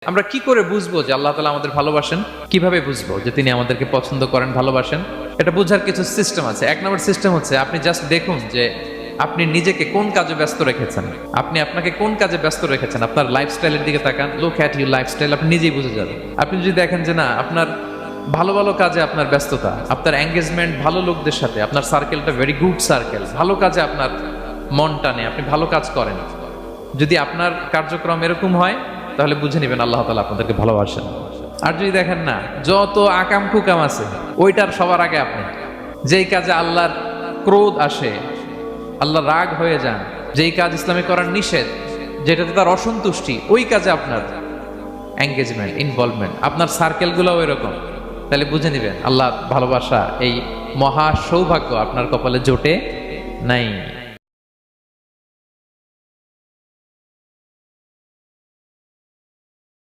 আমরা কি করে বুঝবো যে আল্লাহ তাআলা আমাদের ভালোবাসেন? কিভাবে বুঝবো যে তিনি আমাদেরকে পছন্দ করেন, ভালোবাসেন? এটা বোঝার কিছু সিস্টেম আছে। এক নম্বর সিস্টেম হচ্ছে আপনি জাস্ট দেখুন যে আপনি নিজেকে কোন কাজে ব্যস্ত রেখেছেন, আপনি আপনাকে কোন কাজে ব্যস্ত রেখেছেন। আপনার লাইফস্টাইলের দিকে তাকান, লুক অ্যাট ইউর লাইফস্টাইল, আপনি নিজেই বুঝে যাবেন। আপনি যদি দেখেন যে না, আপনার ভালো ভালো কাজে আপনার ব্যস্ততা, আপনার এঙ্গেজমেন্ট ভালো লোকদের সাথে, আপনার সার্কেলটা ভেরি গুড সার্কেল, ভালো কাজে আপনার মন টানে, আপনি ভালো কাজ করেন, যদি আপনার কার্যক্রম এরকম হয় তাহলে বুঝে নেবেন আল্লাহ তাআলা আপনাদেরকে ভালোবাসেন। আর যদি দেখেন না, যত আকাম কুকাম আছে ওইটার সবার আগে আপনি, যেই কাজে আল্লাহর ক্রোধ আসে, আল্লাহ রাগ হয়ে যান, যেই কাজ ইসলামে করার নিষেধ, যেটাতে তার অসন্তুষ্টি, ওই কাজে আপনার এঙ্গেজমেন্ট, ইনভলভমেন্ট, আপনার সার্কেলগুলোও এরকম, তাহলে বুঝে নেবেন আল্লাহ ভালোবাসা, এই মহা সৌভাগ্য আপনার কপালে জোটে নাই।